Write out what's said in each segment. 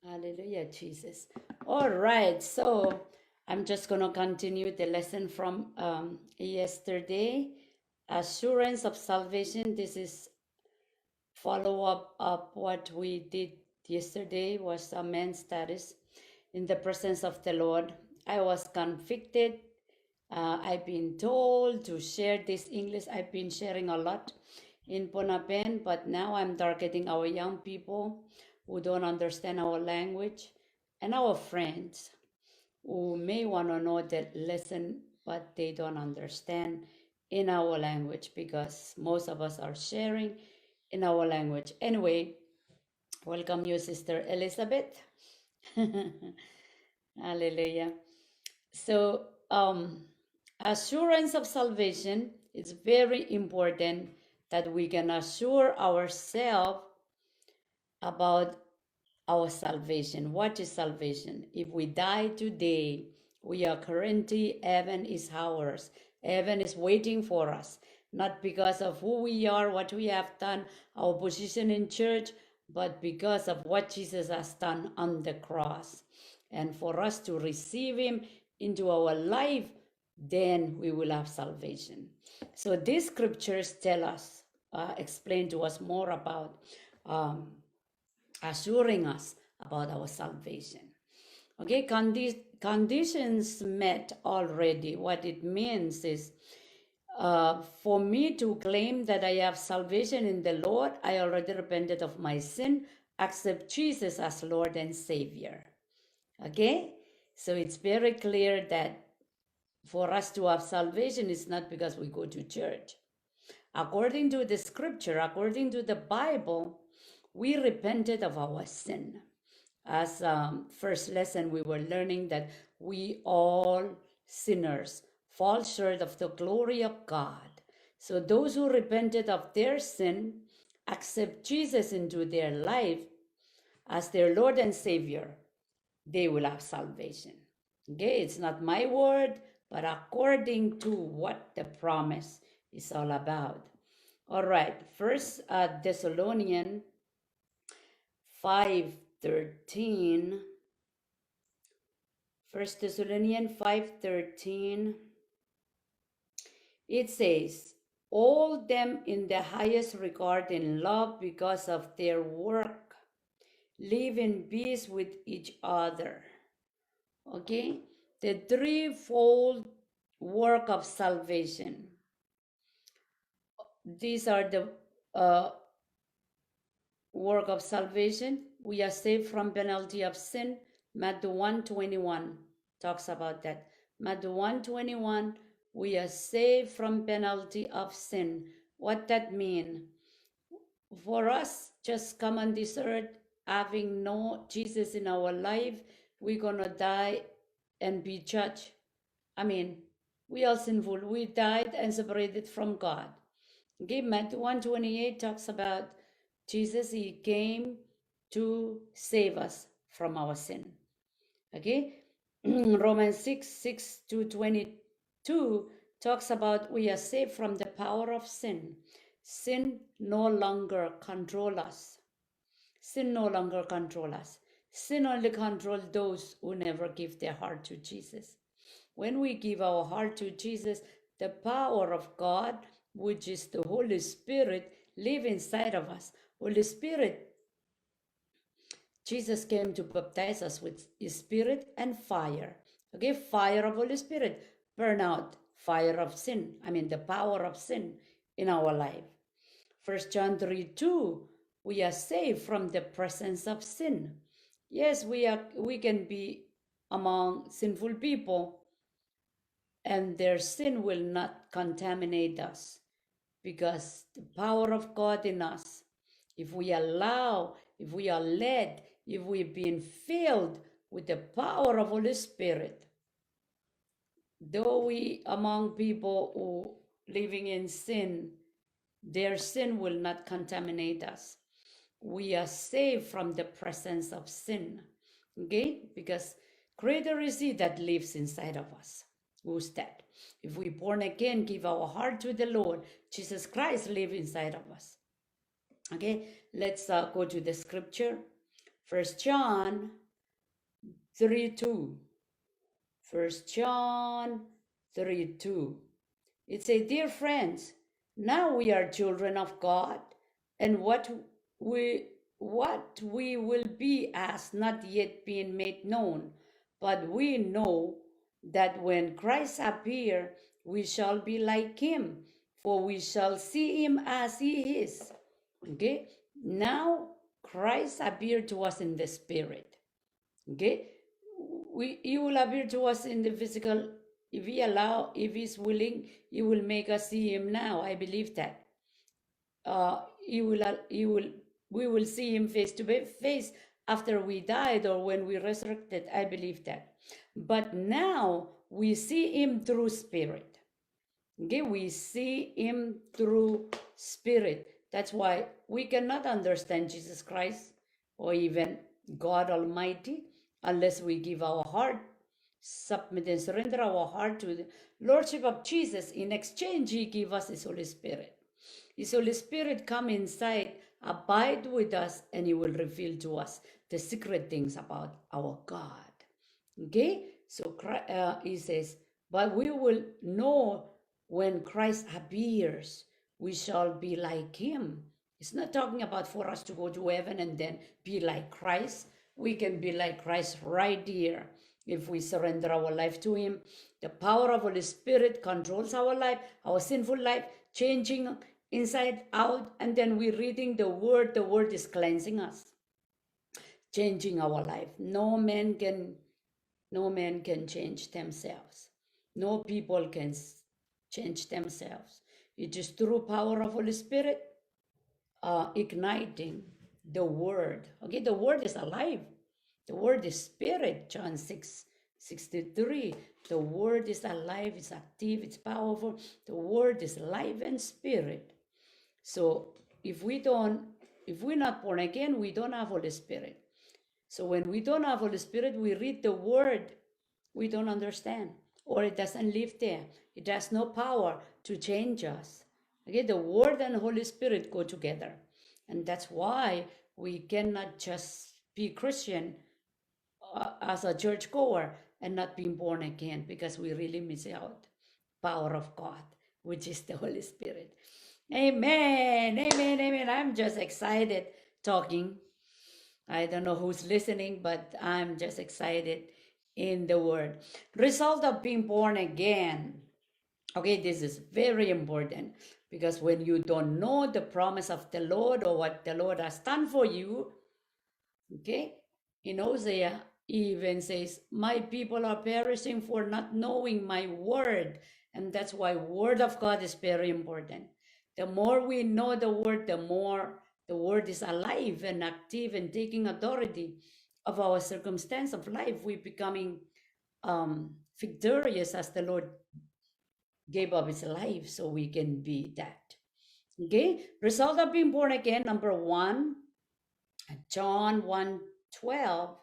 Hallelujah, Jesus. All right, so I'm just going to continue the lesson from yesterday. Assurance of salvation. This is follow up of what we did yesterday was a man's status in the presence of the Lord. I was convicted. I've been told to share this English. I've been sharing a lot in Ponapen, but now I'm targeting our young people who don't understand our language and our friends who may want to know the lesson, but they don't understand in our language because most of us are sharing in our language. Anyway, welcome you, Sister Elizabeth. Hallelujah. So, assurance of salvation, it's very important that we can assure ourselves about our salvation. What is salvation? If we die today, we are currently, heaven is ours. Heaven is waiting for us, not because of who we are, what we have done, our position in church, but because of what Jesus has done on the cross. And for us to receive him into our life, then we will have salvation. So these scriptures tell us, explain to us more about um, assuring us about our salvation. Okay, conditions met already. What it means is for me to claim that I have salvation in the Lord, I already repented of my sin, accept Jesus as Lord and Savior. Okay, so it's very clear that for us to have salvation is not because we go to church. According to the scripture, according to the Bible, we repented of our sin. As first lesson, we were learning that we all sinners fall short of the glory of God. So those who repented of their sin, accept Jesus into their life as their Lord and Savior, they will have salvation. Okay, it's not my word, but according to what the promise is all about. All right, First Thessalonians 5:13. First Thessalonians 5:13. It says, "Hold them in the highest regard and love because of their work. Live in peace with each other." Okay, the threefold work of salvation. These are the work of salvation. We are saved from penalty of sin. Matthew 1:21 talks about that. Matthew 1:21, we are saved from penalty of sin. What that mean? For us, just come on this earth, having no Jesus in our life, we're gonna die and be judged. I mean, we are sinful. We died and separated from God. Okay, Matthew 1:28 talks about Jesus, he came to save us from our sin. Okay, Romans 6:6-22 talks about we are saved from the power of sin. Sin no longer control us. Sin no longer control us. Sin only control those who never give their heart to Jesus. When we give our heart to Jesus, the power of God, which is the Holy Spirit, live inside of us. Holy Spirit, Jesus came to baptize us with his spirit and fire. Okay, fire of Holy Spirit, burn out fire of sin. I mean the power of sin in our life. 1 John 3:2, we are saved from the presence of sin. Yes, we can be among sinful people, and their sin will not contaminate us because the power of God in us, if we allow, if we are led, if we've been filled with the power of Holy Spirit, though we among people who living in sin, their sin will not contaminate us. We are saved from the presence of sin. Okay? Because greater is he that lives inside of us. Who's that? If we born again, give our heart to the Lord, Jesus Christ live inside of us. Okay, let's go to the scripture. First John 3:2. First John 3:2. It says, dear friends, now we are children of God, and we what we will be has not yet been made known. But we know that when Christ appear, we shall be like him, for we shall see him as he is. Okay? Now Christ appeared to us in the spirit. Okay? He will appear to us in the physical. If he allow, if he's willing, he will make us see him now. I believe that. We will see him face to face after we died or when we resurrected. I believe that. But now we see him through spirit. Okay, we see him through spirit. That's why we cannot understand Jesus Christ or even God Almighty unless we give our heart, submit and surrender our heart to the Lordship of Jesus. In exchange, he give us his Holy Spirit. His Holy Spirit come inside, abide with us, and he will reveal to us the secret things about our God. Okay? So he says, but we will know when Christ appears, we shall be like him. It's not talking about for us to go to heaven and then be like Christ. We can be like Christ right here if we surrender our life to him. The power of Holy Spirit controls our life, our sinful life, changing inside out, and then we're reading the word is cleansing us, changing our life. No man can change themselves. No people can change themselves. It is through power of Holy Spirit igniting the word. Okay, the word is alive. The word is spirit. John 6:63. The word is alive, it's active, it's powerful. The word is life and spirit. So if we're not born again, we don't have Holy Spirit. So when we don't have Holy Spirit, we read the word, we don't understand, or it doesn't live there. It has no power to change us. Okay, the word and Holy Spirit go together. And that's why we cannot just be Christian as a church goer and not being born again, because we really miss out power of God, which is the Holy Spirit. Amen. Amen. Amen. I'm just excited talking. I don't know who's listening, but I'm just excited in the word. Result of being born again. Okay, this is very important, because when you don't know the promise of the Lord or what the Lord has done for you, okay, in Hosea even says, my people are perishing for not knowing my word. And that's why word of God is very important. The more we know the word, the more the word is alive and active and taking authority of our circumstance of life. We're becoming victorious as the Lord gave up his life so we can be that. Okay, result of being born again, number 1, John 1:12.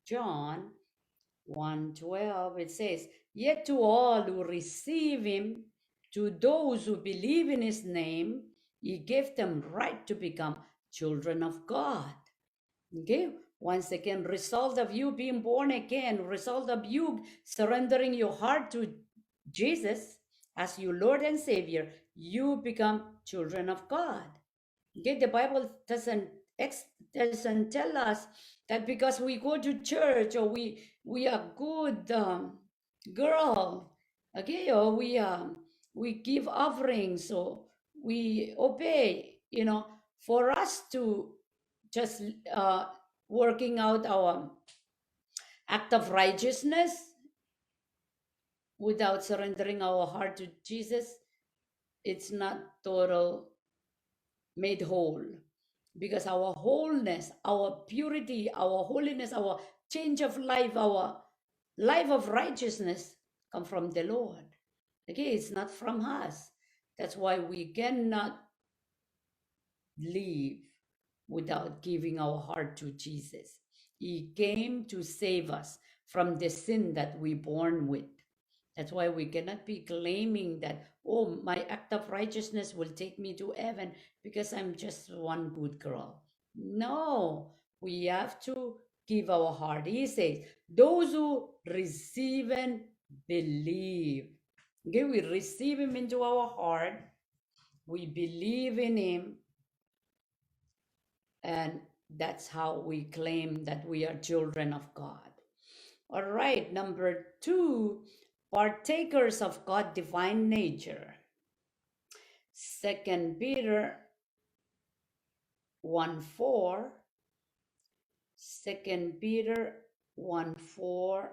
John 1:12, it says, yet to all who receive him, to those who believe in his name, he gave them right to become children of God. Okay, once again, result of you being born again, result of you surrendering your heart to Jesus as your Lord and Savior, you become children of God. Okay, the Bible doesn't tell us that because we go to church or we are good girl, okay, or we give offerings or we obey, for us to just working out our act of righteousness without surrendering our heart to Jesus, it's not total made whole. Because our wholeness, our purity, our holiness, our change of life, our life of righteousness come from the Lord. Okay, it's not from us. That's why we cannot live without giving our heart to Jesus. He came to save us from the sin that we're born with. That's why we cannot be claiming that, oh, my act of righteousness will take me to heaven because I'm just one good girl. No, we have to give our heart. He says, those who receive and believe. Okay, we receive him into our heart, we believe in him, and that's how we claim that we are children of God. All right, number 2, partakers of God's divine nature. 2 Peter 1:4. 2 Peter 1:4.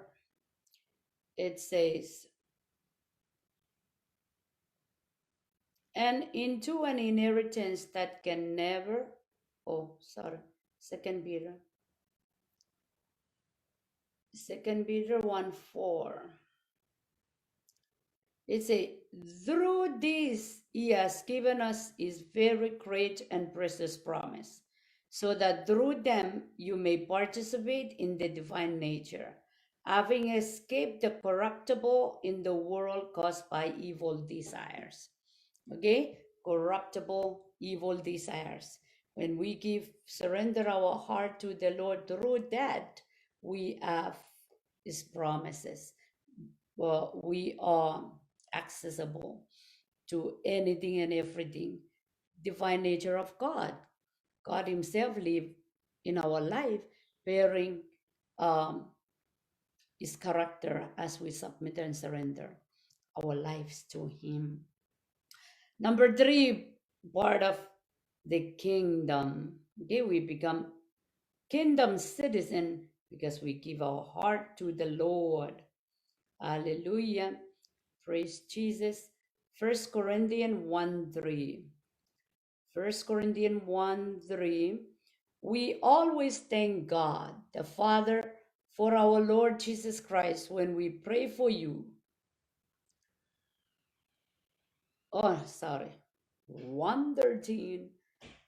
It says, and into an inheritance that can never, oh, sorry, 2 Peter. 2 Peter 1:4. It says, through this he has given us his very great and precious promise, so that through them you may participate in the divine nature, having escaped the corruptible in the world caused by evil desires. Okay? Corruptible, evil desires. When we surrender our heart to the Lord, through that we have his promises. Well, we are accessible to anything and everything. Divine nature of God. God himself live in our life, bearing his character as we submit and surrender our lives to him. Number 3, part of the kingdom. Okay, we become kingdom citizen because we give our heart to the Lord. Hallelujah. Praise Jesus. 1 Corinthians 1:3. 1 Corinthians 1:3. We always thank God, the Father, for our Lord Jesus Christ when we pray for you. Oh, sorry. 1:13.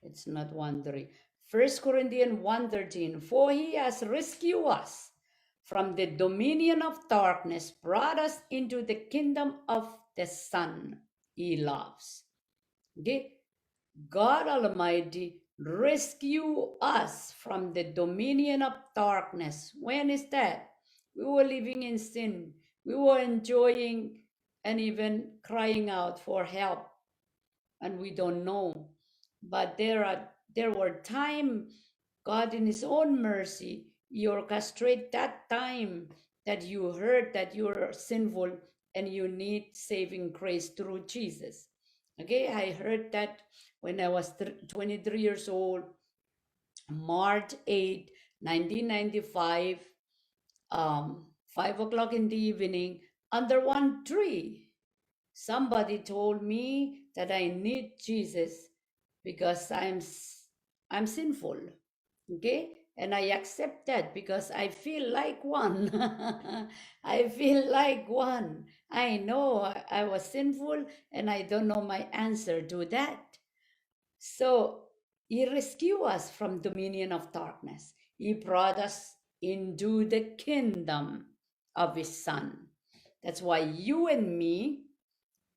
It's not 1:3. 1 Corinthians 1:13. For he has rescued us from the dominion of darkness, brought us into the kingdom of the Son he loves. Okay? God Almighty rescue us from the dominion of darkness. When is that? We were living in sin. We were enjoying and even crying out for help, and we don't know. But there were times God in his own mercy, he orchestrate that time that you heard that you're sinful and you need saving grace through Jesus. Okay, I heard that when I was 23 years old, March 8, 1995, 5 o'clock in the evening, under one tree. Somebody told me that I need Jesus because I'm sinful. Okay? And I accept that because I feel like one. I feel like one. I know I was sinful and I don't know my answer to that. So he rescued us from dominion of darkness. He brought us into the kingdom of his son. That's why you and me,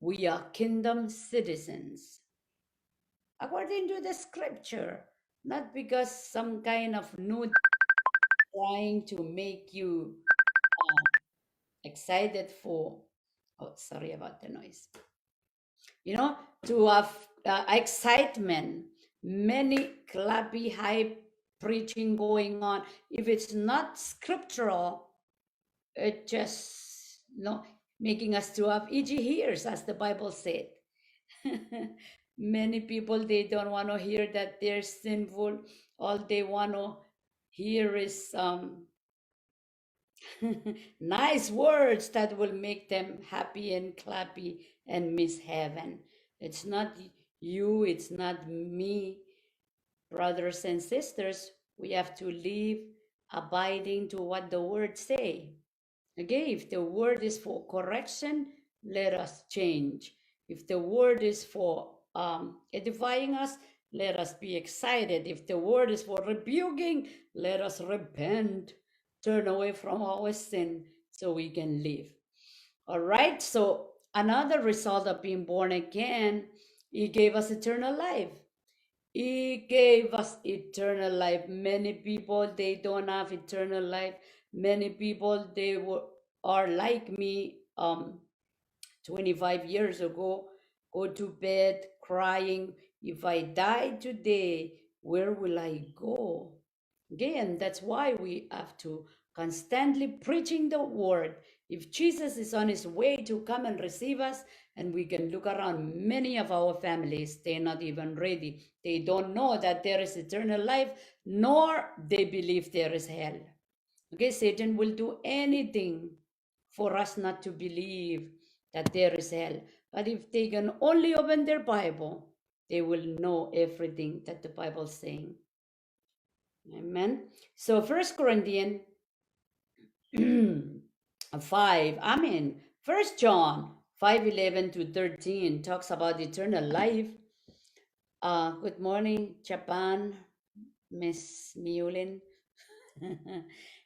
we are kingdom citizens according to the scripture, not because some kind of new trying to make you excited for, oh, sorry about the noise, to have excitement, many clappy, high preaching going on. If it's not scriptural, it just making us to have itchy ears, as the Bible said. Many people, they don't want to hear that they're sinful. All they want to hear is nice words that will make them happy and clappy and miss heaven. It's not you, it's not me. Brothers and sisters, we have to live abiding to what the word say. Okay, if the word is for correction, let us change. If the word is for edifying us, let us be excited. If the word is for rebuking, let us repent, turn away from our sin so we can live. All right. So another result of being born again, he gave us eternal life. He gave us eternal life. Many people, they don't have eternal life. Many people, are like me 25 years ago, go to bed crying, if I die today, where will I go? Again, that's why we have to constantly preaching the word. If Jesus is on his way to come and receive us, and we can look around many of our families, they're not even ready. They don't know that there is eternal life, nor they believe there is hell. Okay, Satan will do anything for us not to believe that there is hell. But if they can only open their Bible, they will know everything that the Bible is saying. Amen. So First Corinthians 5, I mean, First John 5:11 to 13 talks about eternal life. Good morning, Japan, Miss Miulin.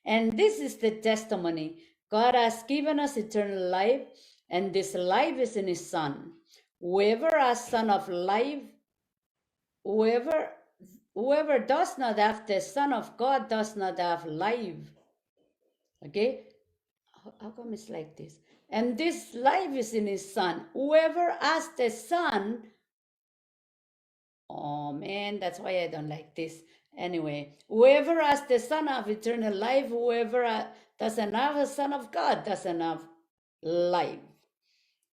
And this is the testimony. God has given us eternal life, and this life is in his Son. Whoever has Son of life, whoever whoever does not have the Son of God does not have life. Okay? How come it's like this? And this life is in his Son. Whoever has the Son, oh man, that's why I don't like this. Anyway, whoever has the Son of eternal life, whoever doesn't have the Son of God doesn't have life.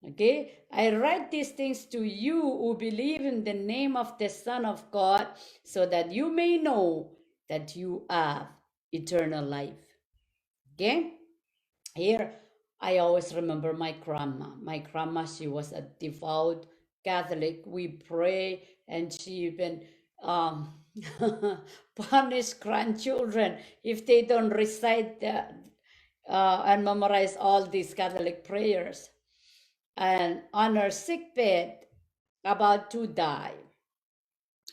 Okay, I write these things to you who believe in the name of the Son of God, so that you may know that you have eternal life. Okay, here I always remember my grandma. My grandma, she was a devout Catholic. We pray, and she even punish grandchildren if they don't recite and memorize all these Catholic prayers. And on her sick bed, about to die,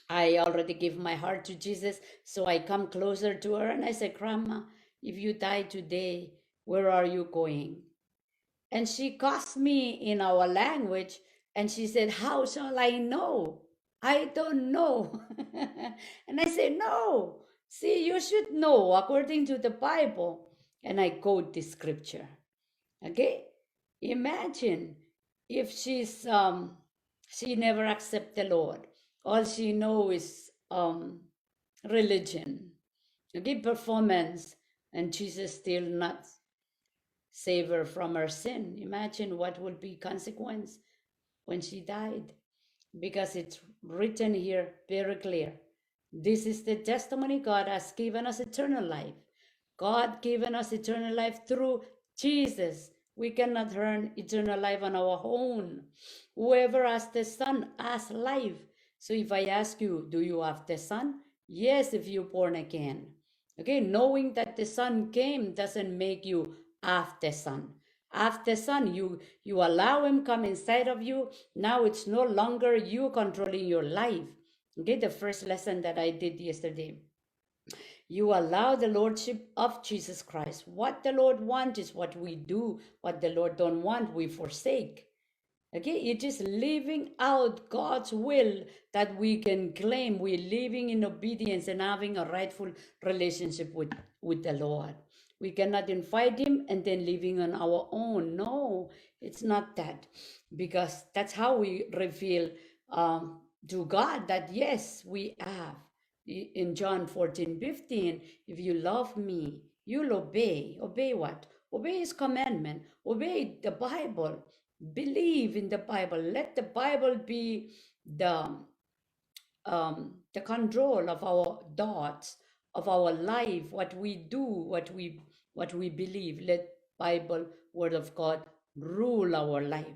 I already give my heart to Jesus. So I come closer to her and I say, Grandma, if you die today, where are you going? And she asked me in our language, and she said, how shall I know? I don't know. And I said, no, see, you should know according to the Bible. And I quote the scripture. Okay? Imagine if she never accept the Lord. All she know is religion. Okay, performance, and Jesus still not save her from her sin. Imagine what would be consequence when she died, because it's written here very clear. This is the testimony. God has given us eternal life. God given us eternal life through Jesus. We cannot earn eternal life on our own. Whoever has the Son has life. So if I ask you, do you have the Son? Yes, if you're born again. Okay, knowing that the Son came doesn't make you have the Son. Have the Son, you allow him come inside of you. Now it's no longer you controlling your life. Okay, the first lesson that I did yesterday. You allow the lordship of Jesus Christ. What the Lord wants is what we do. What the Lord don't want, we forsake. Okay, it is living out God's will that we can claim we're living in obedience and having a rightful relationship with the Lord. We cannot invite him and then living on our own. No, it's not that. Because that's how we reveal to God that yes, we have. In John 14:15, if you love me, you'll obey. Obey what? Obey his commandment. Obey the Bible. Believe in the Bible. Let the Bible be the control of our thoughts, of our life, what we do, what we believe. Let Bible, Word of God, rule our life.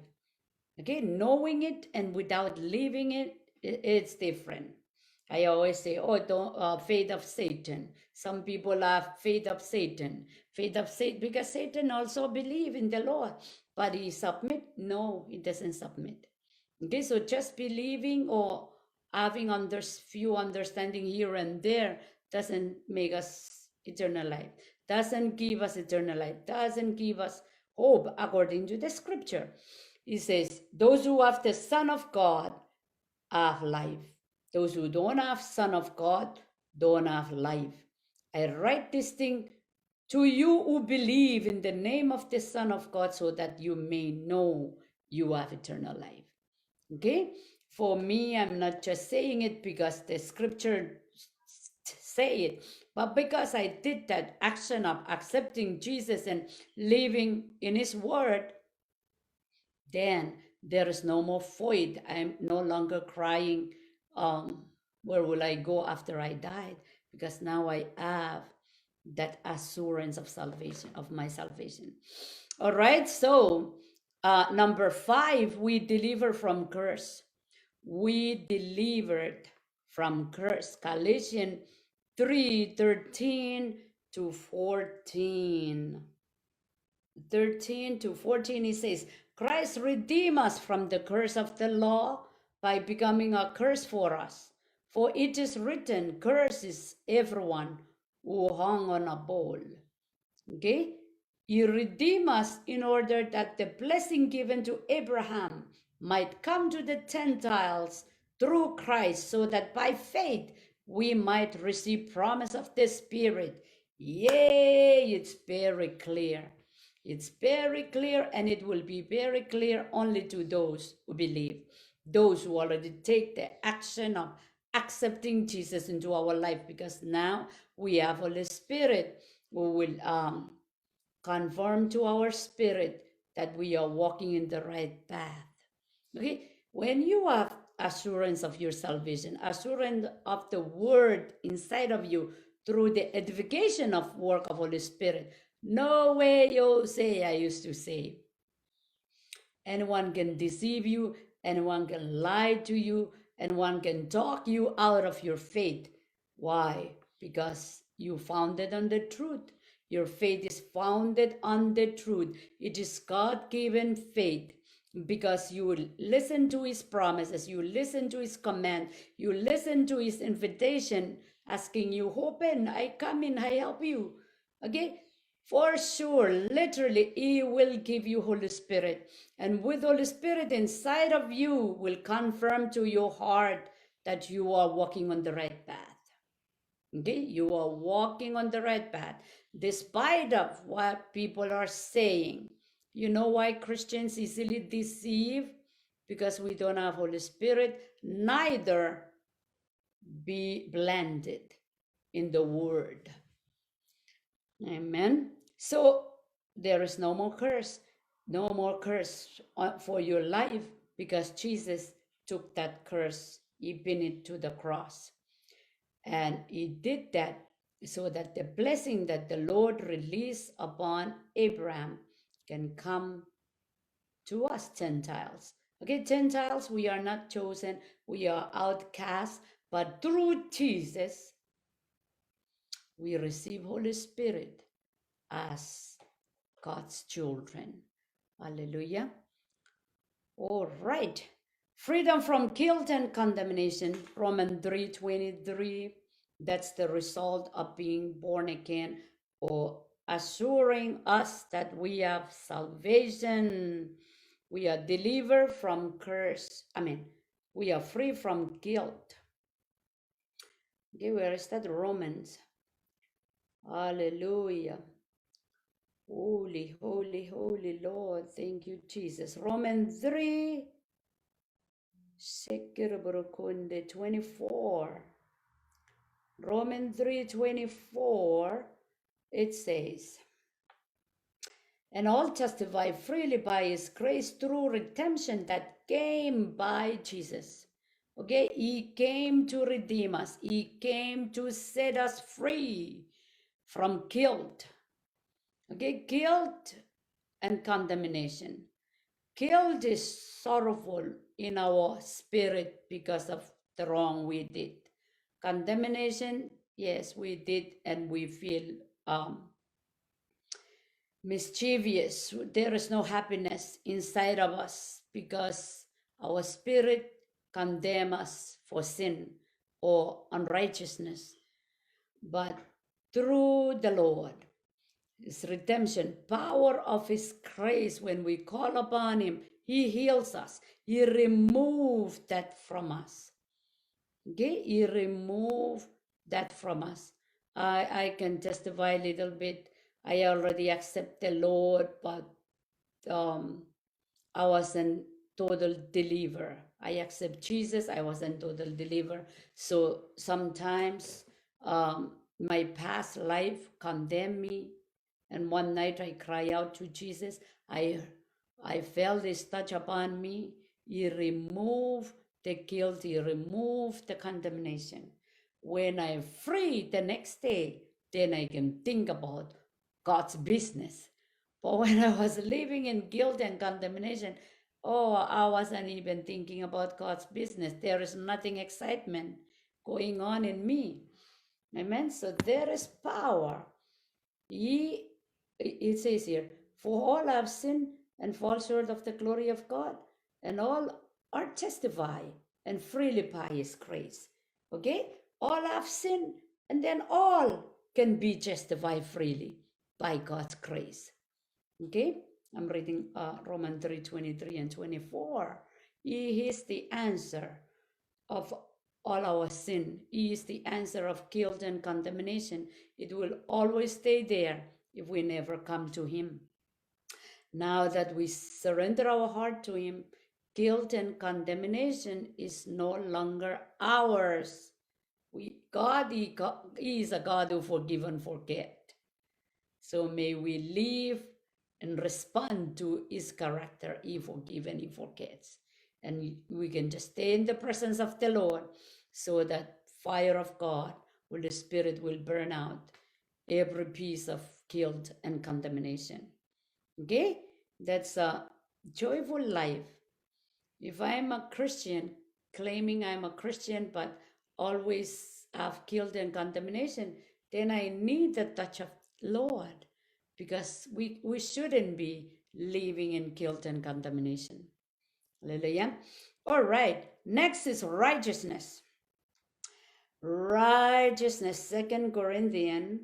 Okay, knowing it and without living it, it's different. I always say, oh, don't faith of Satan. Some people have faith of Satan. Faith of Satan, because Satan also believe in the Lord, but he submit? No, he doesn't submit. Okay, so just believing or having few understanding here and there doesn't make us eternal life. Doesn't give us eternal life. Doesn't give us hope according to the scripture. He says, those who have the Son of God have life. Those who don't have Son of God don't have life. I write this thing to you who believe in the name of the Son of God so that you may know you have eternal life. Okay? For me, I'm not just saying it because the scripture say it, but because I did that action of accepting Jesus and living in his word, then there is no more void. I'm no longer crying, where will I go after I died? Because now I have that assurance of salvation, of my salvation. All right, so number 5, we deliver from curse. We delivered from curse. Galatians 3:13 to 14. 13 to 14, he says, Christ redeemed us from the curse of the law by becoming a curse for us. For it is written, curse is everyone who hung on a pole. Okay? He redeemed us in order that the blessing given to Abraham might come to the Gentiles through Christ, so that by faith we might receive promise of the Spirit. Yay, it's very clear. It's very clear, and it will be very clear only to those who believe, those who already take the action of accepting Jesus into our life, because now we have Holy Spirit who will conform to our spirit that we are walking in the right path. Okay, when you have assurance of your salvation, assurance of the word inside of you through the edification of work of Holy Spirit, no way you say I used to say. Anyone can deceive you, anyone can lie to you, and one can talk you out of your faith. Why? Because you founded on the truth. Your faith is founded on the truth. It is God-given faith because you listen to his promises, you listen to his command, you listen to his invitation asking you, open, I come in, I help you. Okay? For sure, literally, he will give you Holy Spirit. And with Holy Spirit inside of you will confirm to your heart that you are walking on the right path. Okay, you are walking on the right path, despite of what people are saying. You know why Christians easily deceive? Because we don't have Holy Spirit, neither be blended in the word. Amen. So there is no more curse for your life, because Jesus took that curse, he pinned it to the cross. And he did that so that the blessing that the Lord released upon Abraham can come to us Gentiles. Okay, Gentiles, we are not chosen, we are outcasts, but through Jesus, we receive Holy Spirit as God's children. Hallelujah. All right. Freedom from guilt and condemnation, Romans 3:23. That's the result of being born again, or assuring us that we have salvation. We are delivered from curse. We are free from guilt. Okay, where is that? Romans. Hallelujah. Holy, holy, holy Lord. Thank you, Jesus. Romans 3, 24. Romans 3:24, it says, and all testify freely by his grace through redemption that came by Jesus. Okay, he came to redeem us. He came to set us free from guilt. Okay, guilt and condemnation. Guilt is sorrowful in our spirit because of the wrong we did. Condemnation, yes, we did, and we feel mischievous. There is no happiness inside of us because our spirit condemns us for sin or unrighteousness. But through the Lord, His redemption, power of His grace. When we call upon Him, He heals us. He removed that from us. Okay, He removed that from us. I can testify a little bit. I already accept the Lord, but um, I wasn't total deliver. I accept Jesus. I wasn't total deliver. So sometimes my past life condemn me. And one night I cry out to Jesus. I felt His touch upon me. He removed the guilt. He removed the condemnation. When I'm free the next day, then I can think about God's business. But when I was living in guilt and condemnation, oh, I wasn't even thinking about God's business. There is nothing excitement going on in me. Amen. So there is power. It says here, for all have sinned and fall short of the glory of God, and all are testify and freely by His grace. Okay? All have sinned, and then all can be justified freely by God's grace. Okay, I'm reading Romans 3:23 and 24. He is the answer of all our sin. He is the answer of guilt and condemnation. It will always stay there if we never come to Him. Now that we surrender our heart to Him, guilt and condemnation is no longer ours. He is a God who forgive and forget. So may we live and respond to His character. He forgives and He forgets. And we can just stay in the presence of the Lord so that fire of God, the Spirit will burn out every piece of guilt and condemnation. Okay? That's a joyful life. If I'm a Christian, claiming I'm a Christian, but always have guilt and condemnation, then I need the touch of Lord, because we shouldn't be living in guilt and condemnation. Hallelujah. All right. Next is righteousness. Righteousness. Second Corinthians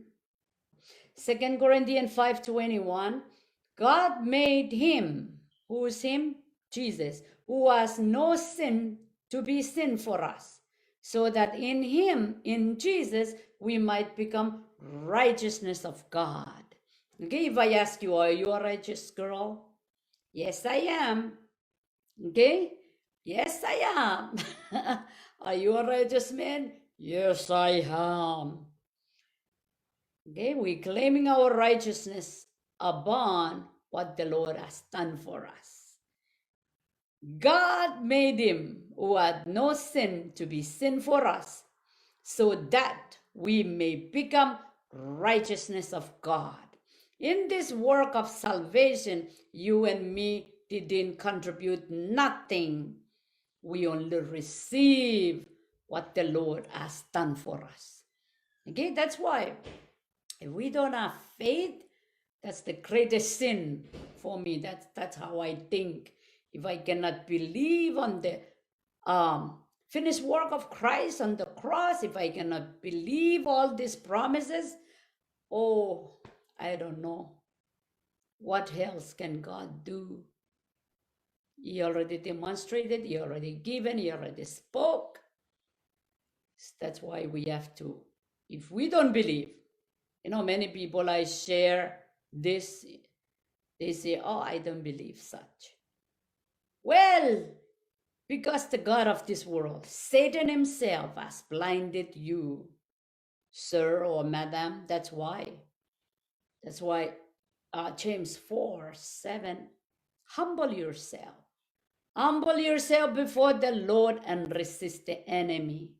5:21. God made Him, who is Him? Jesus, who has no sin, to be sin for us, so that in Him, in Jesus, we might become righteousness of God. Okay, if I ask you, are you a righteous girl? Yes, I am. Okay? Yes, I am. Are you a righteous man? Yes, I am. Okay, we claiming our righteousness upon what the Lord has done for us. God made Him who had no sin to be sin for us, so that we may become righteousness of God. In this work of salvation, you and me didn't contribute nothing. We only receive what the Lord has done for us. Okay, that's why if we don't have faith, that's the greatest sin for me. That's how I think. If I cannot believe on the finished work of Christ on the cross, if I cannot believe all these promises, oh, I don't know. What else can God do? He already demonstrated, He already given, He already spoke. That's why we have to, if we don't believe, many people I share this, they say, oh, I don't believe such. Well, because the God of this world, Satan himself, has blinded you, sir or madam. That's why. That's why James 4:7, humble yourself. Humble yourself before the Lord and resist the enemy.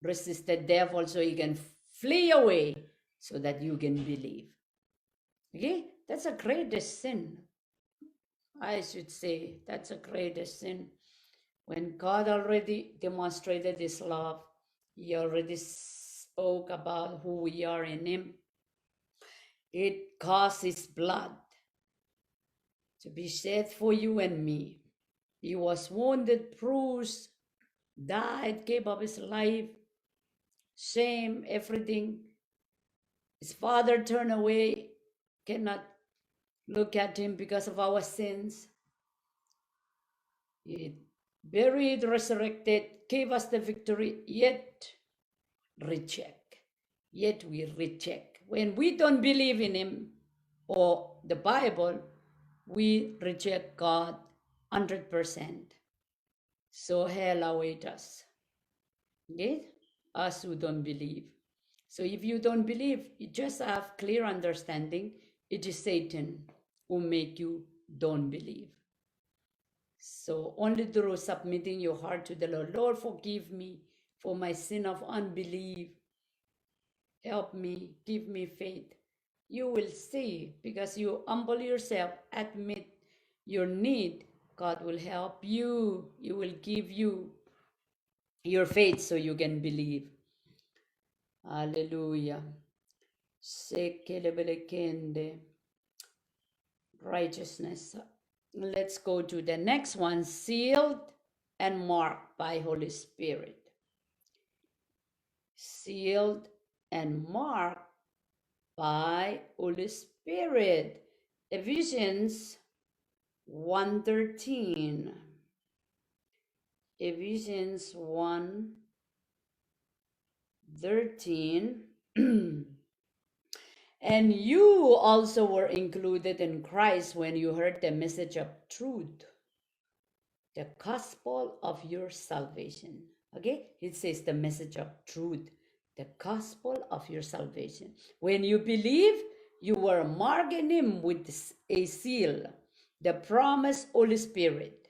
Resist the devil so he can flee away, so that you can believe. Okay? That's a greatest sin. I should say that's a greatest sin. When God already demonstrated His love, He already spoke about who we are in Him. It cost His blood to be shed for you and me. He was wounded, bruised, died, gave up His life, shame, everything. His Father turned away, cannot look at him because of our sins. He buried, resurrected, gave us the victory, yet reject. Yet we reject. When we don't believe in him or the Bible, we reject God 100%. So hell awaits us. Okay? Us who don't believe. So if you don't believe, you just have clear understanding. It is Satan who make you don't believe. So only through submitting your heart to the Lord, Lord, forgive me for my sin of unbelief. Help me, give me faith. You will see, because you humble yourself, admit your need, God will help you. He will give you your faith so you can believe. Hallelujah. Sekelebelekende. Righteousness. Let's go to the next one. Sealed and marked by Holy Spirit. Sealed and marked by Holy Spirit. Ephesians 1:13. Ephesians 1:13. And you also were included in Christ when you heard the message of truth, the gospel of your salvation. Okay, it says the message of truth, the gospel of your salvation. When you believe, you were marked in him with a seal, the promised Holy Spirit.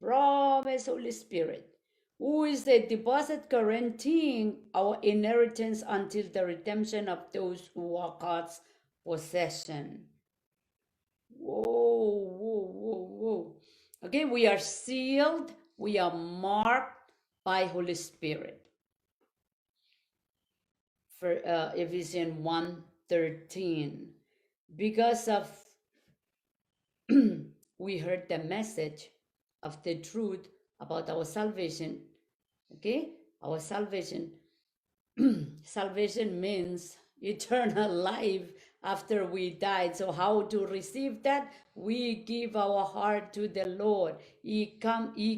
Promised Holy Spirit, who is the deposit guaranteeing our inheritance until the redemption of those who are God's possession. Whoa, whoa, whoa, whoa. Okay, we are sealed, we are marked by Holy Spirit. For Ephesians 1:13. Because of we heard the message of the truth about our salvation. Okay, our salvation. Salvation means eternal life after we died. So how to receive that? We give our heart to the Lord. He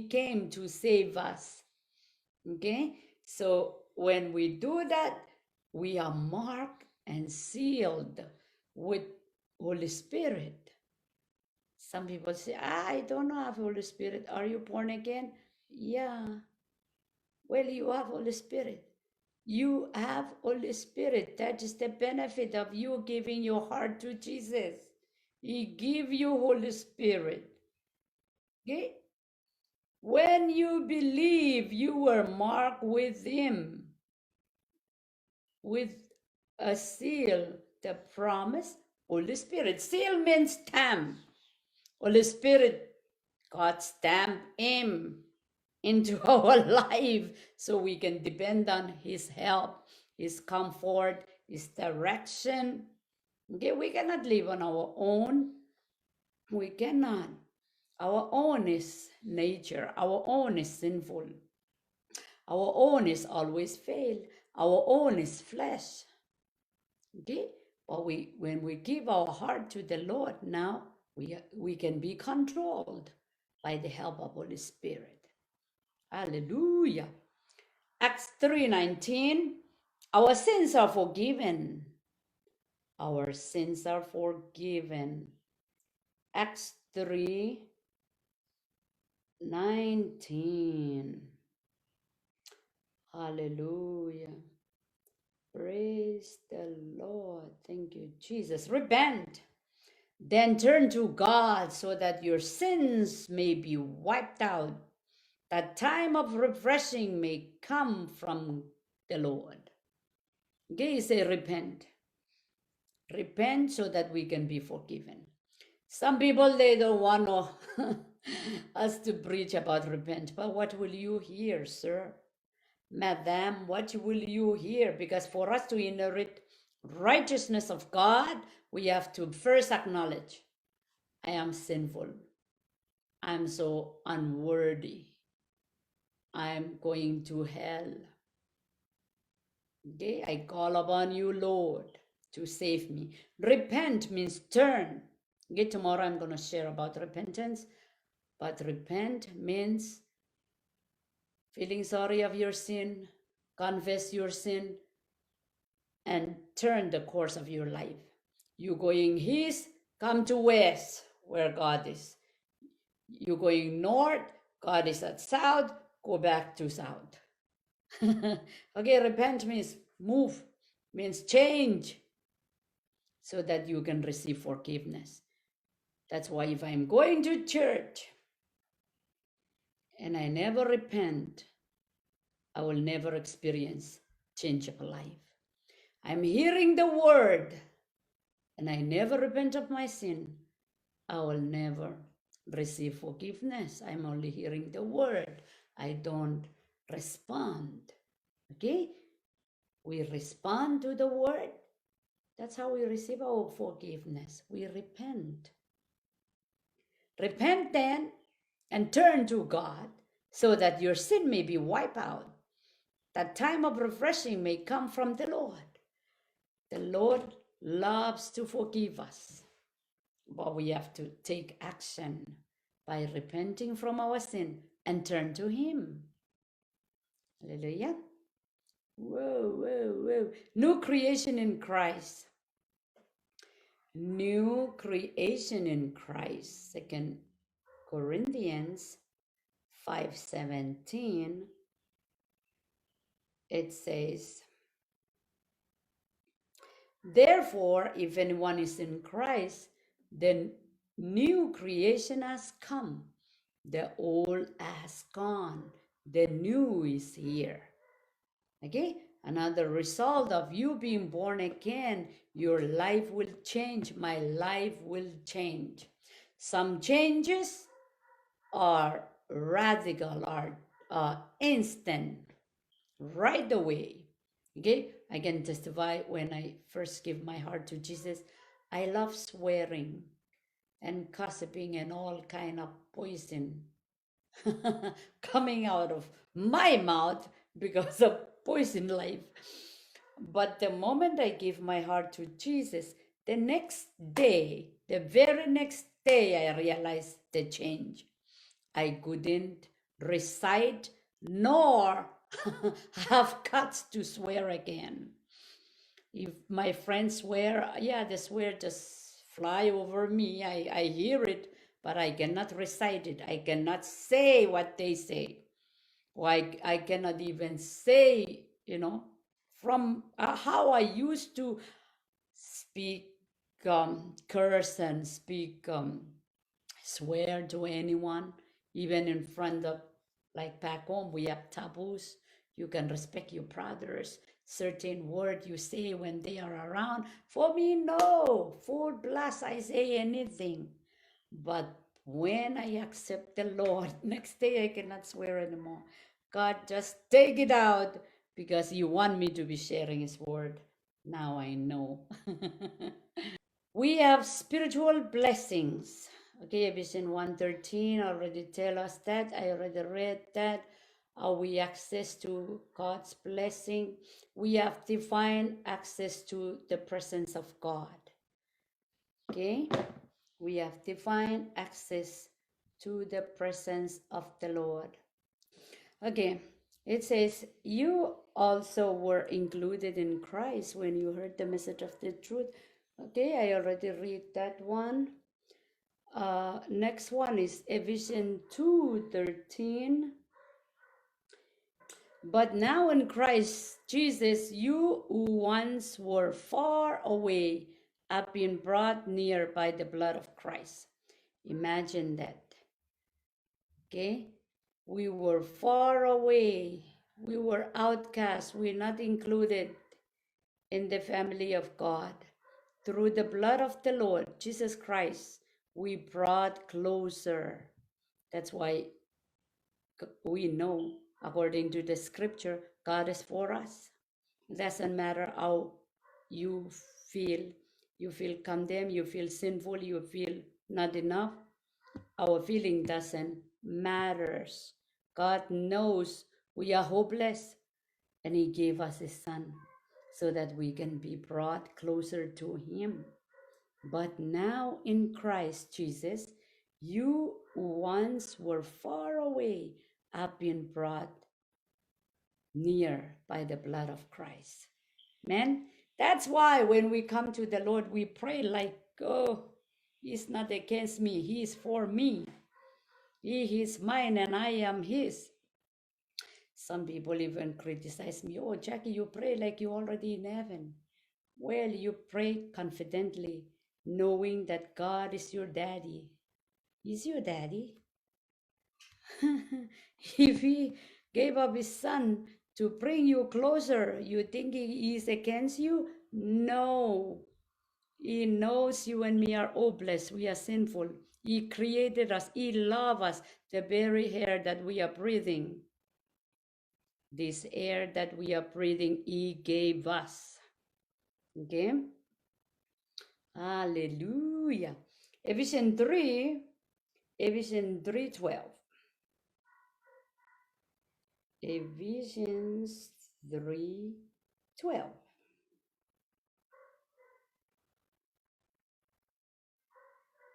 came to save us. Okay, so when we do that, we are marked and sealed with Holy Spirit. Some people say, I don't have Holy Spirit. Are you born again? Yeah. Well, you have Holy Spirit. You have Holy Spirit. That is the benefit of you giving your heart to Jesus. He give you Holy Spirit. Okay? When you believe, you were marked with him, with a seal, the promise, Holy Spirit. Seal means stamp. Holy Spirit, God stamped him into our life so we can depend on his help, his comfort, his direction. Okay, we cannot live on our own. We cannot. Our own is nature. Our own is sinful. Our own is always fail. Our own is flesh. Okay, but when we give our heart to the Lord, now we can be controlled by the help of Holy Spirit. Hallelujah. Acts 3:19. Our sins are forgiven. Our sins are forgiven. Acts 3:19. Hallelujah. Praise the Lord. Thank you, Jesus. Repent. Then turn to God so that your sins may be wiped out, that time of refreshing may come from the Lord. Okay, say repent. Repent so that we can be forgiven. Some people, they don't want us to preach about repent, but what will you hear, sir? Madam, what will you hear? Because for us to inherit righteousness of God, we have to first acknowledge, I am sinful. I'm so unworthy. I'm going to hell. Okay, I call upon you, Lord, to save me. Repent means turn. Okay, tomorrow I'm going to share about repentance, but repent means feeling sorry of your sin, confess your sin, and turn the course of your life. You going east, come to west, where God is. You going north, God is at south, go back to south. Okay, repent means move, means change, so that you can receive forgiveness. That's why if I'm going to church and I never repent, I will never experience change of life. I'm hearing the word and I never repent of my sin, I will never receive forgiveness. I'm only hearing the word. I don't respond. Okay? We respond to the word. That's how we receive our forgiveness. We repent. Repent then and turn to God so that your sin may be wiped out. That time of refreshing may come from the Lord. The Lord loves to forgive us, but we have to take action by repenting from our sin and turn to Him. Hallelujah. Whoa, whoa, whoa. New creation in Christ. New creation in Christ. 2 Corinthians 5:17. It says, therefore, if anyone is in Christ, then new creation has come. The old has gone. The new is here. Okay? Another result of you being born again, your life will change. My life will change. Some changes are radical, are instant, right away. Okay? I can testify when I first gave my heart to Jesus, I love swearing and gossiping and all kind of poison coming out of my mouth because of poison life. But the moment I give my heart to Jesus, the next day, the very next day, I realized the change. I couldn't recite nor have guts to swear again. If my friends swear, yeah, the swear just fly over me. I hear it, but I cannot recite it. I cannot say what they say. Or I cannot even say, from how I used to speak, curse and speak, swear to anyone, even in front of, like back home, we have taboos. You can respect your brothers. Certain word you say when they are around. For me, no. Full blast, I say anything. But when I accept the Lord, next day I cannot swear anymore. God, just take it out because you want me to be sharing His word. Now I know. We have spiritual blessings. Okay, Ephesians 1:13 already tell us that. I already read that. We access to God's blessing. We have divine access to the presence of God. Okay, we have divine access to the presence of the Lord. Okay, it says, you also were included in Christ when you heard the message of the truth. Okay, I already read that one. Next one is Ephesians 2:13. But now in Christ Jesus, you who once were far away have been brought near by the blood of Christ. Imagine that. Okay? We were far away. We were outcast. We're not included in the family of God. Through the blood of the Lord Jesus Christ, we brought closer. That's why we know, according to the scripture, God is for us. It doesn't matter how you feel. You feel condemned, you feel sinful, you feel not enough. Our feeling doesn't matter. God knows we are hopeless, and He gave us His Son so that we can be brought closer to Him. But now in Christ Jesus, you who once were far away have been brought near by the blood of Christ. Man, that's why when we come to the Lord, we pray like, oh, He's not against me, He is for me. He is mine and I am His. Some people even criticize me. Oh, Jackie, you pray like you're already in heaven. Well, you pray confidently, knowing that God is your daddy. He's your daddy. If He gave up His Son to bring you closer, you think He is against you? No. He knows you and me are hopeless. We are sinful. He created us. He loves us. The very air that we are breathing, this air that we are breathing, He gave us. Okay? Hallelujah. Ephesians 3:12. Ephesians 3:12.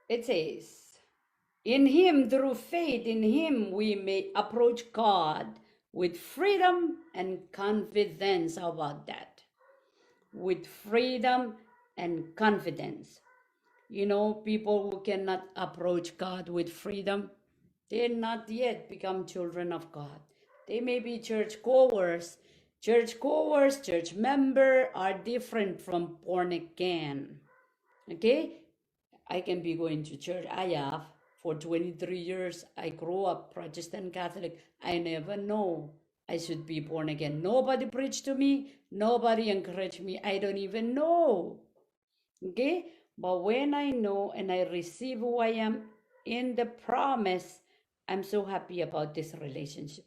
It says, in Him, through faith in Him, we may approach God with freedom and confidence. How about that? With freedom and confidence. You know, people who cannot approach God with freedom, they're not yet become children of God. They may be church goers. Church goers, church member are different from born again. Okay? I can be going to church. I have for 23 years. I grew up Protestant Catholic. I never know I should be born again. Nobody preached to me. Nobody encouraged me. I don't even know. Okay? But when I know and I receive who I am in the promise, I'm so happy about this relationship.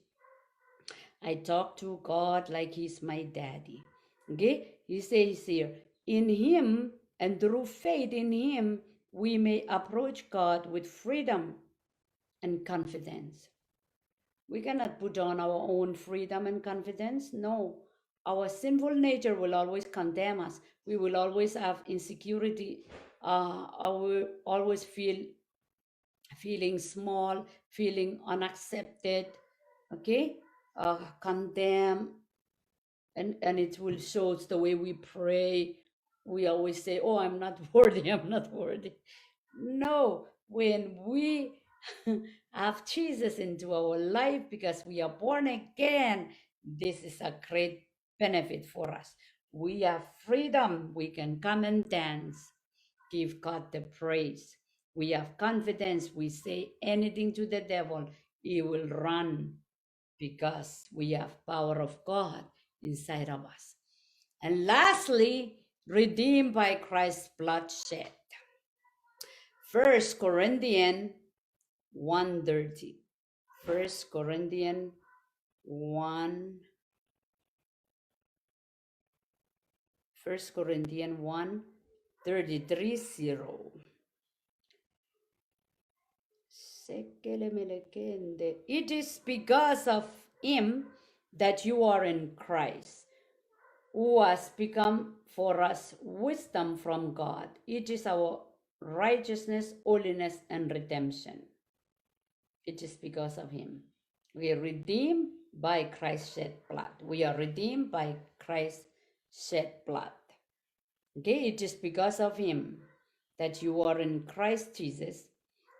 I talk to God like He's my daddy. Okay? He says here, in Him and through faith in Him, we may approach God with freedom and confidence. We cannot put on our own freedom and confidence. No. Our sinful nature will always condemn us. We will always have insecurity. I will always feeling small, feeling unaccepted, okay? Condemn, and it will show us the way we pray. We always say, oh, I'm not worthy, I'm not worthy. No, when we have Jesus into our life because we are born again, this is a great benefit for us. We have freedom. We can come and dance, give God the praise. We have confidence. We say anything to the devil, he will run because we have power of God inside of us. And lastly, redeemed by Christ's blood shed. 1 Corinthians 1:30. 1 Corinthians 1. 1 Corinthians 1:33. It is because of Him that you are in Christ, who has become for us wisdom from God. It is our righteousness, holiness, and redemption. It is because of Him. We are redeemed by Christ's shed blood. We are redeemed by Christ's shed blood. Okay, it is because of Him that you are in Christ Jesus,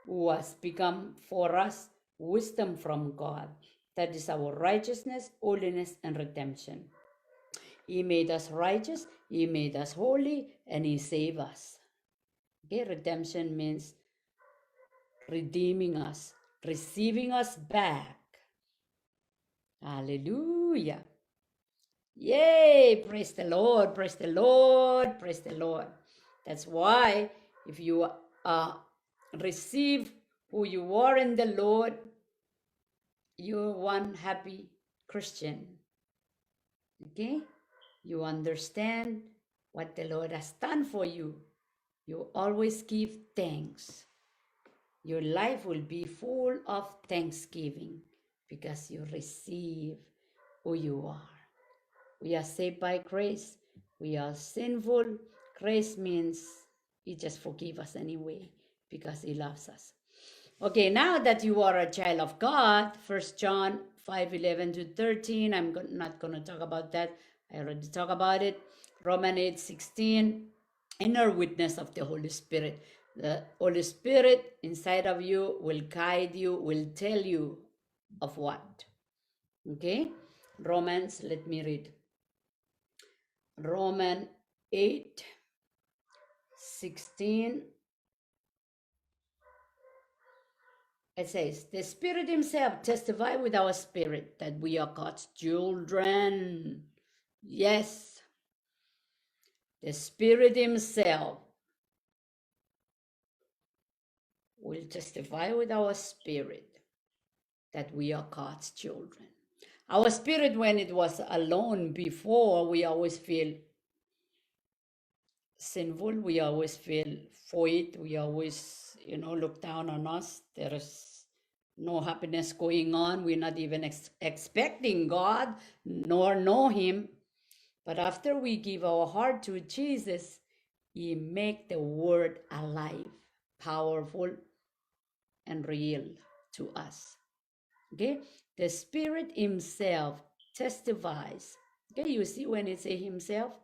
who has become for us wisdom from God. That is our righteousness, holiness, and redemption. He made us righteous, He made us holy, and He saved us. Okay, redemption means redeeming us, receiving us back. Hallelujah. Yay, praise the Lord, praise the Lord, praise the Lord. That's why if you receive who you are in the Lord, you're one happy Christian. Okay? You understand what the Lord has done for you. You always give thanks. Your life will be full of thanksgiving because you receive who you are. We are saved by grace. We are sinful. Grace means he just forgive us anyway because he loves us. Okay, now that you are a child of God, First John 5:11 to 13, not going to talk about that. I already talked about it. Romans 8:16, inner witness of the Holy Spirit. The Holy Spirit inside of you will guide you, will tell you of what. Okay, Romans, let me read. Romans 8:16. It says, the Spirit Himself testify with our spirit that we are God's children. Yes, the Spirit Himself will testify with our spirit that we are God's children. Our spirit, when it was alone before, we always feel sinful. We always feel void. We always, look down on us. There is no happiness going on. We're not even expecting God nor know Him. But after we give our heart to Jesus, He make the word alive, powerful, and real to us. Okay? The Spirit Himself testifies. Okay, you see when it say Himself,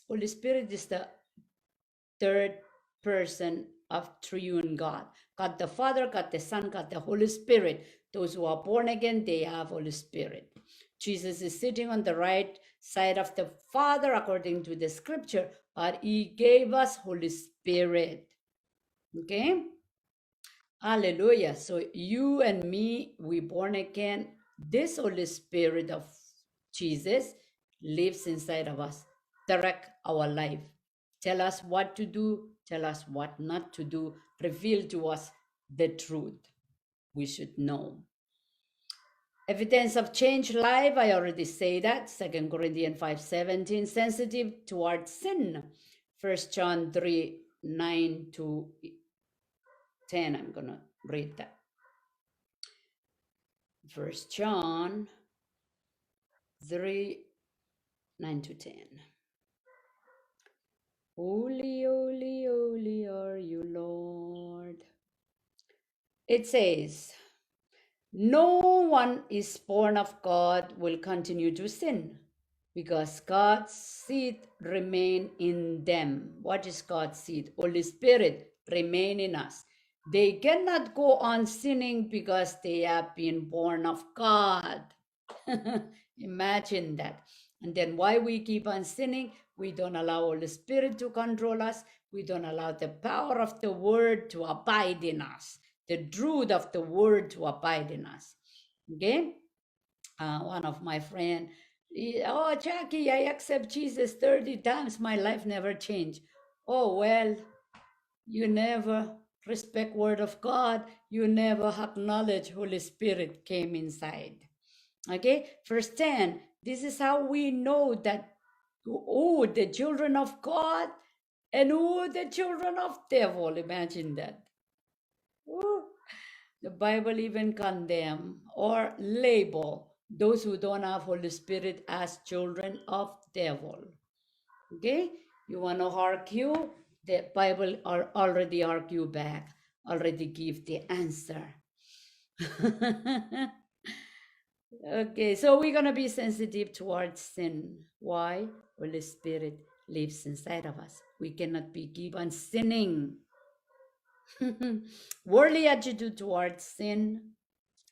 Holy Spirit is the third person of triune God. God the Father, God the Son, God the Holy Spirit. Those who are born again, they have Holy Spirit. Jesus is sitting on the right side of the Father according to the scripture, but He gave us Holy Spirit. Okay? Hallelujah. So you and me, we born again. This Holy Spirit of Jesus lives inside of us, direct our life, tell us what to do, tell us what not to do, reveal to us the truth we should know. Evidence of changed life, I already say that, 2 Corinthians 5:17, sensitive towards sin. 1 John 3:9 to 10, I'm going to read that. 1 John 3:9 to 10. Holy, holy, holy are you, Lord. It says, no one is born of God will continue to sin because God's seed remain in them. What is God's seed? Holy Spirit remain in us. They cannot go on sinning because they have been born of God. Imagine that. And then why we keep on sinning? We don't allow Holy Spirit to control us. We don't allow the power of the word to abide in us, the truth of the word to abide in us. Okay? One of my friend, oh, Jackie, I accept Jesus 30 times. My life never changed. Oh, well, you never respect word of God. You never acknowledge Holy Spirit came inside. Okay, verse 10, this is how we know that, oh, the children of God and oh, the children of devil. Imagine that. Ooh. The Bible even condemn or label those who don't have Holy Spirit as children of devil. Okay, you want to argue? The Bible already argue back, already give the answer. Okay, so we're going to be sensitive towards sin. Why? Holy Spirit lives inside of us. We cannot be given sinning. Worldly attitude towards sin.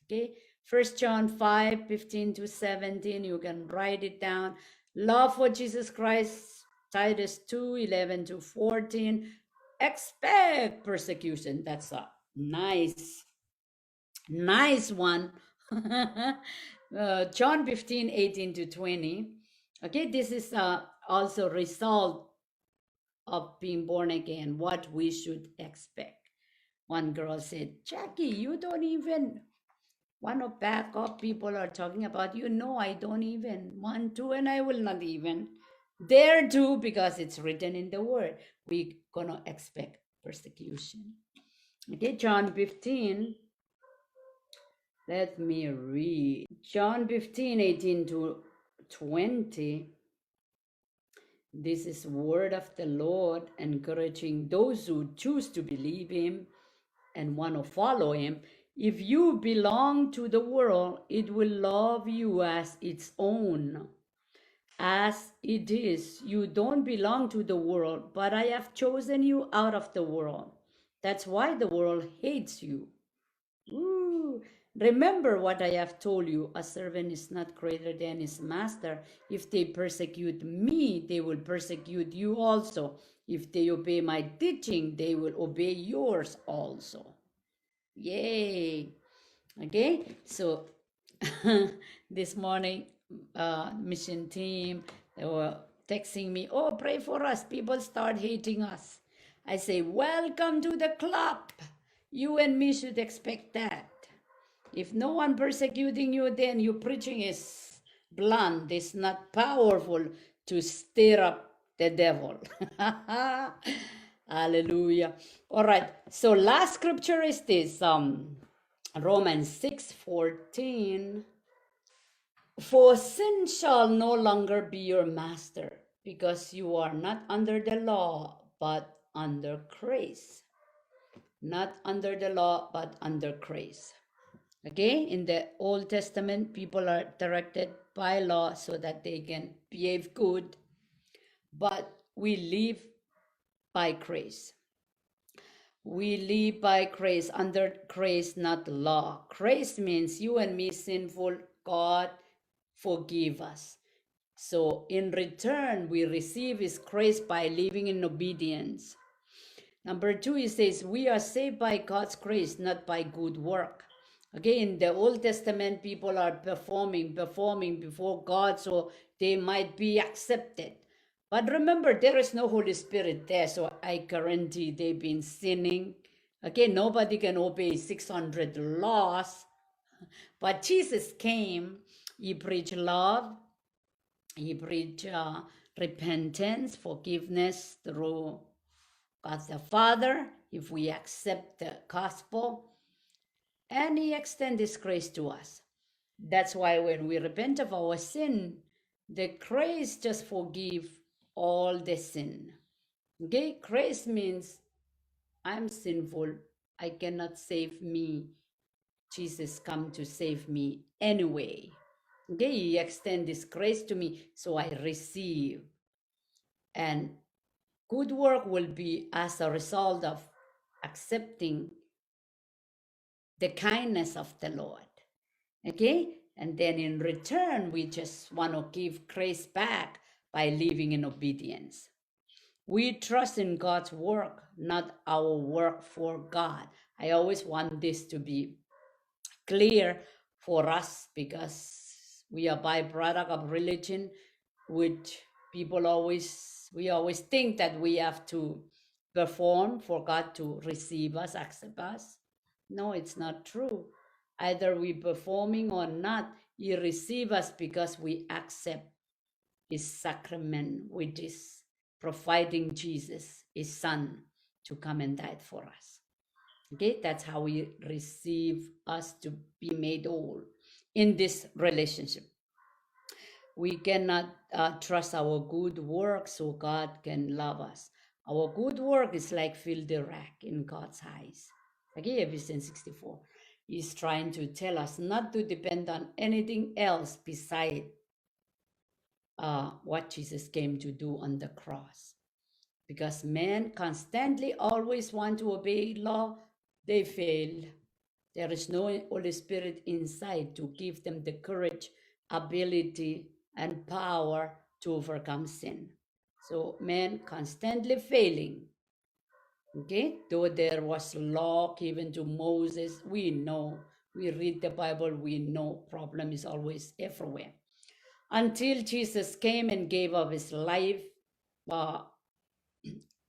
Okay, 1 John 5:15 to 17. You can write it down. Love for Jesus Christ. Titus 2:11 to 14. Expect persecution. That's a nice one. John 15:18 to 20. Okay, this is also result of being born again, what we should expect. One girl said, Jackie, you don't even want to back up. People are talking about you. No, I don't even want to, and I will not even dare to, because it's written in the word. We're going to expect persecution. Okay, John 15. Let me read. John 15:18 to 20. This is word of the Lord, encouraging those who choose to believe him and want to follow him. If you belong to the world, it will love you as its own. As it is, you don't belong to the world, but I have chosen you out of the world. That's why the world hates you. Ooh. Remember what I have told you, a servant is not greater than his master. If they persecute me, they will persecute you also. If they obey my teaching, they will obey yours also. Yay. Okay, so this morning, mission team, they were texting me, oh, pray for us. People start hating us. I say, welcome to the club. You and me should expect that. If no one persecuting you, then your preaching is blunt, it's not powerful to stir up the devil. Hallelujah. All right. So last scripture is this Romans 6:14. For sin shall no longer be your master, because you are not under the law, but under grace. Not under the law, but under grace. Okay, in the Old Testament, people are directed by law so that they can behave good, but we live by grace. We live by grace, under grace, not law. Grace means you and me sinful, God forgive us. So in return, we receive his grace by living in obedience. Number two, he says, we are saved by God's grace, not by good work. Again, in the Old Testament, people are performing before God so they might be accepted. But remember, there is no Holy Spirit there, so I guarantee they've been sinning. Again, nobody can obey 600 laws. But Jesus came, he preached love, he preached repentance, forgiveness through God the Father, if we accept the gospel, and he extends his grace to us. That's why when we repent of our sin, the grace just forgive all the sin. Okay, grace means I'm sinful, I cannot save me. Jesus come to save me anyway. Okay, he extend this grace to me, so I receive. And good work will be as a result of accepting the kindness of the Lord. Okay? And then in return, we just want to give grace back by living in obedience. We trust in God's work, not our work for God. I always want this to be clear for us because we are byproduct of religion, which we always think that we have to perform for God to receive us, accept us. No, it's not true. Either we performing or not, he receive us because we accept his sacrament, which is providing Jesus, his son, to come and die for us. Okay, that's how we receive us to be made whole in this relationship. We cannot trust our good works so God can love us. Our good work is like filthy rag in God's eyes. Okay, Ephesians 64. He's trying to tell us not to depend on anything else beside what Jesus came to do on the cross. Because men constantly always want to obey law, they fail. There is no Holy Spirit inside to give them the courage, ability, and power to overcome sin. So men constantly failing. Okay, though there was law given to Moses, we know, we read the Bible, we know problem is always everywhere. Until Jesus came and gave up his life uh,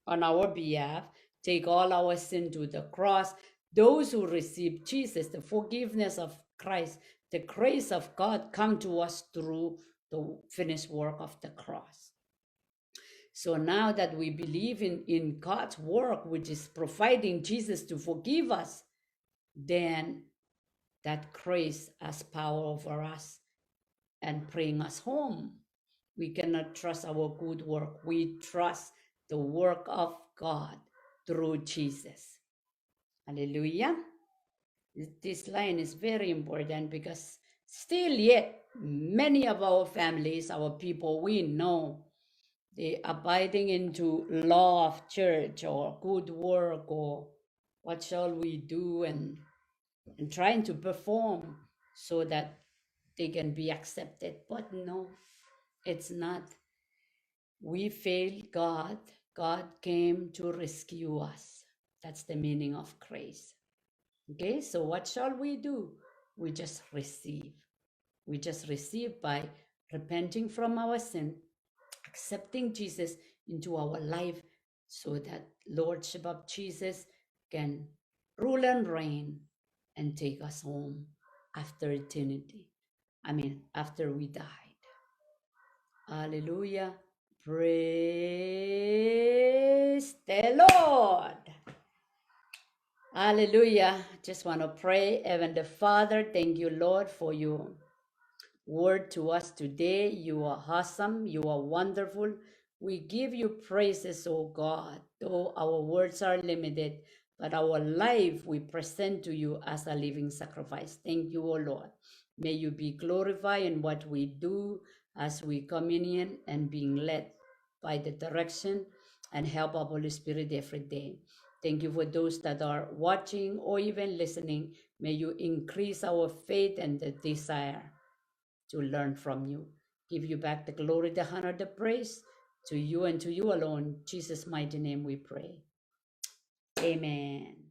on our behalf, take all our sin to the cross. Those who receive Jesus, the forgiveness of Christ, the grace of God come to us through the finished work of the cross. So now that we believe in God's work, which is providing Jesus to forgive us, then that grace has power over us and bring us home. We cannot trust our good work. We trust the work of God through Jesus. Hallelujah. This line is very important because still yet many of our families, our people we know, they abiding into law of church or good work or what shall we do, and trying to perform so that they can be accepted. But no, it's not. We failed God. God came to rescue us. That's the meaning of grace. Okay, so what shall we do? We just receive. We just receive by repenting from our sin, accepting Jesus into our life so that Lordship of Jesus can rule and reign and take us home after eternity. I mean, after we died. Hallelujah. Praise the Lord. Hallelujah. Just want to pray. Heavenly Father, thank you, Lord, for your word to us today. You are awesome. You are wonderful. We give you praises, oh God. Though our words are limited, but our life we present to you as a living sacrifice. Thank you, oh Lord. May you be glorified in what we do as we communion and being led by the direction and help of Holy Spirit every day. Thank you for those that are watching or even listening. May you increase our faith and the desire to learn from you. Give you back the glory, the honor, the praise to you and to you alone. In Jesus' mighty name we pray. Amen.